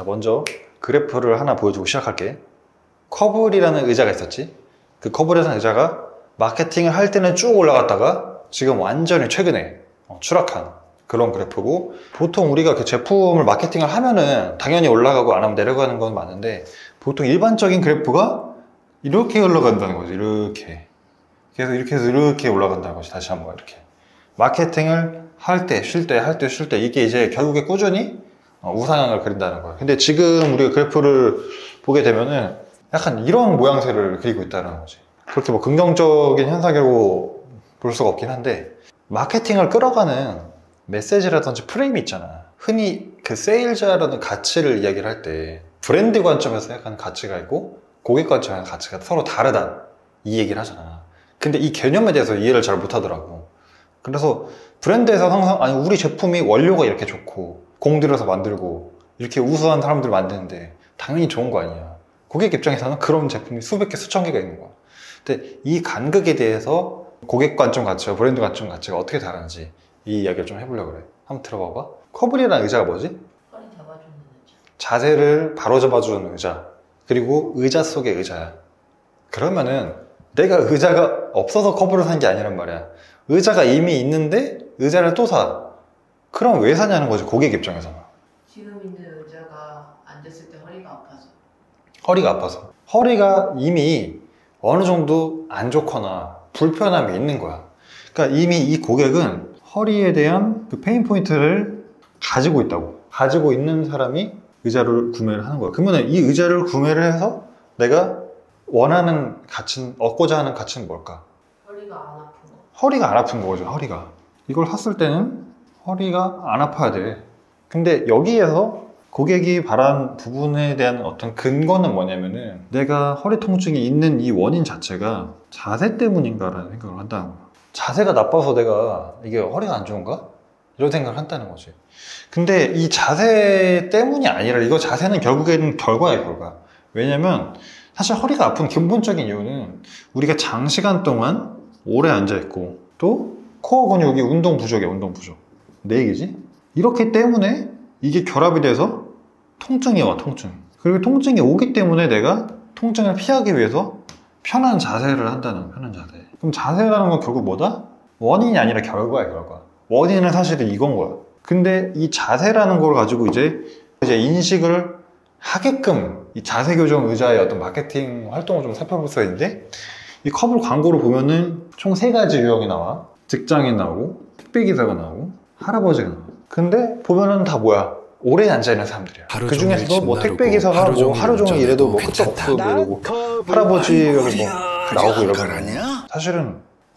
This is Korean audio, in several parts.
자, 먼저 그래프를 하나 보여주고 시작할게. 커블이라는 의자가 있었지. 그 커블이라는 의자가 마케팅을 할 때는 쭉 올라갔다가 지금 완전히 최근에 추락한 그런 그래프고, 보통 우리가 그 제품을 마케팅을 하면은 당연히 올라가고 안 하면 내려가는 건 맞는데, 보통 일반적인 그래프가 이렇게 흘러간다는 거지. 이렇게. 그래서 이렇게 해서 이렇게 올라간다는 거지. 다시 한번 이렇게. 마케팅을 할 때, 쉴 때, 할 때, 쉴 때, 이게 이제 결국에 꾸준히 우상향을 그린다는 거야. 근데 지금 우리가 그래프를 보게 되면은 약간 이런 모양새를 그리고 있다는 거지. 그렇게 뭐 긍정적인 현상이라고 볼 수가 없긴 한데, 마케팅을 끌어가는 메시지라든지 프레임이 있잖아. 흔히 그 세일즈라는 가치를 이야기를 할 때 브랜드 관점에서 생각하는 가치가 있고 고객 관점에서 가치가 서로 다르다, 이 얘기를 하잖아. 근데 이 개념에 대해서 이해를 잘 못하더라고. 그래서 브랜드에서 항상 아니 우리 제품이 원료가 이렇게 좋고 공들여서 만들고 이렇게 우수한 사람들 만드는데 당연히 좋은 거 아니야. 고객 입장에서는 그런 제품이 수백 개 수천 개가 있는 거야. 근데 이 간극에 대해서 고객 관점 가치와 브랜드 관점 가치가 어떻게 다른지 이 이야기를 좀 해보려고 그래. 한번 들어봐봐. 커블이라는 의자가 뭐지? 허리 잡아주는 의자. 자세를 바로잡아주는 의자, 그리고 의자 속의 의자야. 그러면은 내가 의자가 없어서 커블을 산 게 아니란 말이야. 의자가 이미 있는데 의자를 또 사. 그럼 왜 사냐는 거지, 고객 입장에서는. 지금 있는 의자가 앉았을 때 허리가 아파서. 허리가 아파서. 허리가 이미 어느 정도 안 좋거나 불편함이 있는 거야. 그러니까 이미 이 고객은 허리에 대한 그 페인 포인트를 가지고 있다고. 가지고 있는 사람이 의자를 구매를 하는 거야. 그러면 이 의자를 구매를 해서 내가 원하는 가치는, 얻고자 하는 가치는 뭘까? 허리가 안 아픈 거. 허리가 안 아픈 거죠. 허리가. 이걸 샀을 때는 허리가 안 아파야 돼. 근데 여기에서 고객이 바란 부분에 대한 어떤 근거는 뭐냐면은, 내가 허리 통증이 있는 이 원인 자체가 자세 때문인가라는 생각을 한다는 거야. 자세가 나빠서 내가 이게 허리가 안 좋은가? 이런 생각을 한다는 거지. 근데 이 자세 때문이 아니라, 이거 자세는 결국에는 결과야, 결과. 왜냐면 사실 허리가 아픈 근본적인 이유는 우리가 장시간 동안 오래 앉아있고, 또 코어 근육이 운동 부족이야, 운동 부족. 내 얘기지? 이렇기 때문에 이게 결합이 돼서 통증이 와, 통증. 그리고 통증이 오기 때문에 내가 통증을 피하기 위해서 편한 자세를 한다는, 편한 자세. 그럼 자세라는 건 결국 뭐다? 원인이 아니라 결과야, 결과. 원인은 사실은 이건 거야. 근데 이 자세라는 걸 가지고 이제 인식을 하게끔 이 자세 교정 의자의 어떤 마케팅 활동을 좀 살펴볼 수가 있는데, 이 커블 광고를 보면은 총 3가지 유형이 나와. 직장인 나오고, 택배기사가 나오고, 할아버지가 나와. 근데 보면은 다 뭐야? 오래 앉아있는 사람들이야. 그 중에서도 뭐 택배기사가 뭐 하루 종일 일해도 뭐 끄떡 없어 보이고, 할아버지가 뭐 나오고 이러고. 사실은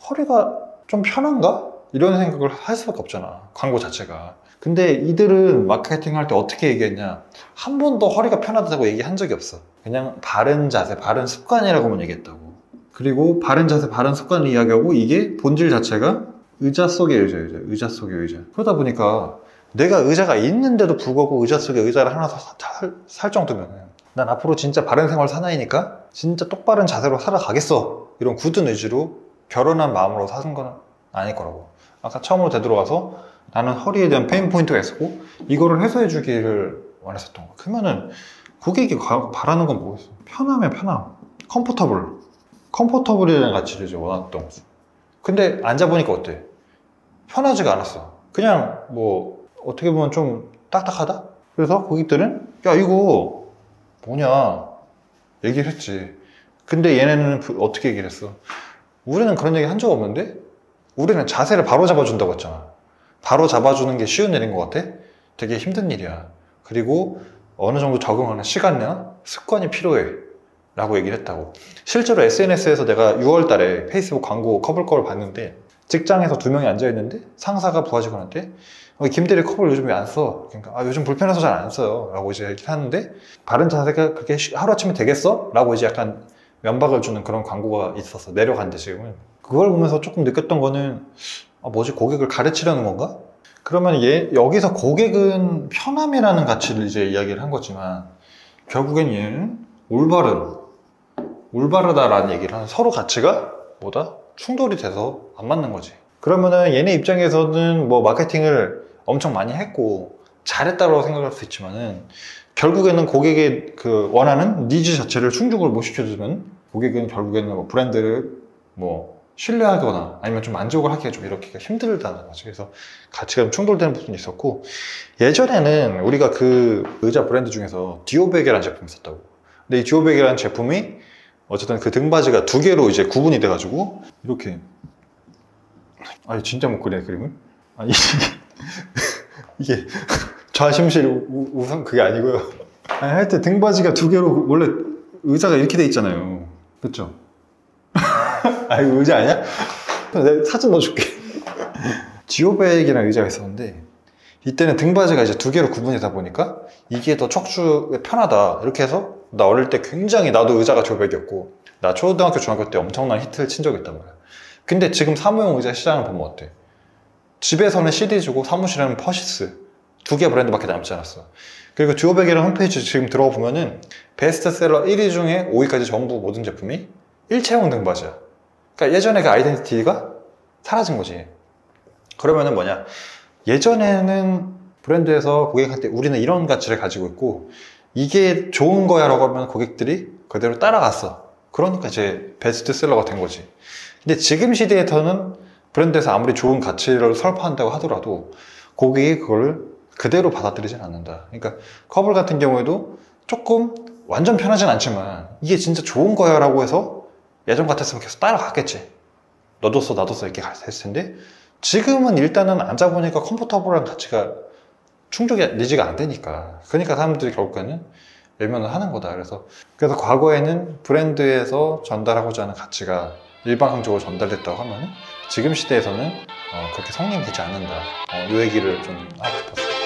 허리가 좀 편한가? 이런 생각을 할 수밖에 없잖아, 광고 자체가. 근데 이들은 마케팅 할 때 어떻게 얘기했냐? 한 번도 허리가 편하다고 얘기한 적이 없어. 그냥 바른 자세, 바른 습관이라고만 얘기했다고. 그리고 바른 자세, 바른 습관을 이야기하고, 이게 본질 자체가 의자 속의 의자, 의자 속의 의자. 그러다 보니까 내가 의자가 있는데도 불구하고 의자 속에 의자를 하나 살 정도면 난 앞으로 진짜 바른 생활 사나이니까 진짜 똑바른 자세로 살아가겠어, 이런 굳은 의지로 결혼한 마음으로 사는 건 아닐 거라고. 아까 처음으로 되돌아가서 나는 허리에 대한 페인 포인트가 있었고 이거를 해소해 주기를 원했었던 거야. 그러면은 고객이 바라는 건 뭐겠어? 편함이야, 편함. 컴포터블이라는 가치를 이제 원했던 거지. 근데 앉아보니까 어때? 편하지가 않았어. 그냥 뭐 어떻게 보면 좀 딱딱하다? 그래서 고객들은 야 이거 뭐냐 얘기를 했지. 근데 얘네는 어떻게 얘기를 했어? 우리는 그런 얘기 한 적 없는데? 우리는 자세를 바로 잡아준다고 했잖아. 바로 잡아주는 게 쉬운 일인 것 같아? 되게 힘든 일이야. 그리고 어느 정도 적응하는 시간이나 습관이 필요해 라고 얘기를 했다고. 실제로 SNS에서 내가 6월 달에 페이스북 광고 커블 거를 봤는데, 직장에서 2명이 앉아있는데 상사가 부하 직원한테 김대리 커블 요즘 왜 안 써? 그러니까 요즘 불편해서 잘 안 써요 라고 이제 얘기를 하는데, 바른 자세가 그렇게 하루아침에 되겠어? 라고 이제 약간 면박을 주는 그런 광고가 있었어. 내려간대 지금은. 그걸 보면서 조금 느꼈던 거는 뭐지, 고객을 가르치려는 건가? 그러면 여기서 고객은 편함이라는 가치를 이제 이야기를 한 거지만, 결국엔 얘는 올바르다라는 얘기를 하는, 서로 가치가 뭐다? 충돌이 돼서 안 맞는 거지. 그러면은 얘네 입장에서는 뭐 마케팅을 엄청 많이 했고 잘했다고 생각할 수 있지만은, 결국에는 고객의 그 원하는 니즈 자체를 충족을 못 시켜주면 고객은 결국에는 뭐 브랜드를 뭐 신뢰하거나 아니면 좀 만족을 하기가 좀 이렇게 힘들다는 거지. 그래서 가치가 좀 충돌되는 부분이 있었고, 예전에는 우리가 그 의자 브랜드 중에서 디오백이라는 제품이 있었다고. 근데 이 디오백이라는 제품이 어쨌든 그 등받이가 두 개로 이제 구분이 돼가지고 이렇게, 아니 진짜 못 그리네 그림을. 아니 이게 좌심실 우선 그게 아니고요. 아니, 하여튼 등받이가 두 개로, 원래 의자가 이렇게 돼 있잖아요. 그쵸? 아 이거 의자 아니야? 내가 사진 넣어줄게. 지오백이라는 의자가 있었는데 이때는 등받이가 이제 두 개로 구분이 되다 보니까 이게 더 척추에 편하다 이렇게 해서, 나 어릴 때 굉장히, 나도 의자가 지오백이었고 나 초등학교 중학교 때 엄청난 히트를 친 적이 있단 말이야. 근데 지금 사무용 의자 시장을 보면 어때? 집에서는 시리즈고 사무실에는 퍼시스, 두 개 브랜드밖에 남지 않았어. 그리고 듀오백이라는 홈페이지 지금 들어가 보면은 베스트셀러 1위 중에 5위까지 전부 모든 제품이 일체형 등받이야. 그러니까 예전에 그 아이덴티티가 사라진 거지. 그러면은 뭐냐, 예전에는 브랜드에서 고객한테 우리는 이런 가치를 가지고 있고 이게 좋은 거야 라고 하면 고객들이 그대로 따라갔어. 그러니까 이제 베스트셀러가 된 거지. 근데 지금 시대에서는 브랜드에서 아무리 좋은 가치를 설파한다고 하더라도 고객이 그걸 그대로 받아들이진 않는다. 그러니까 커블 같은 경우에도 조금 완전 편하진 않지만 이게 진짜 좋은 거야 라고 해서 예전 같았으면 계속 따라갔겠지. 너도 써 나도 써 이렇게 했을 텐데, 지금은 일단은 앉아보니까 컴포터블한 가치가 충족이 니즈가 안 되니까, 그러니까 사람들이 결국에는 외면을 하는 거다. 그래서 과거에는 브랜드에서 전달하고자 하는 가치가 일방적으로 전달됐다고 하면은 지금 시대에서는 그렇게 성립되지 않는다. 이 얘기를 좀 하고 싶었어요.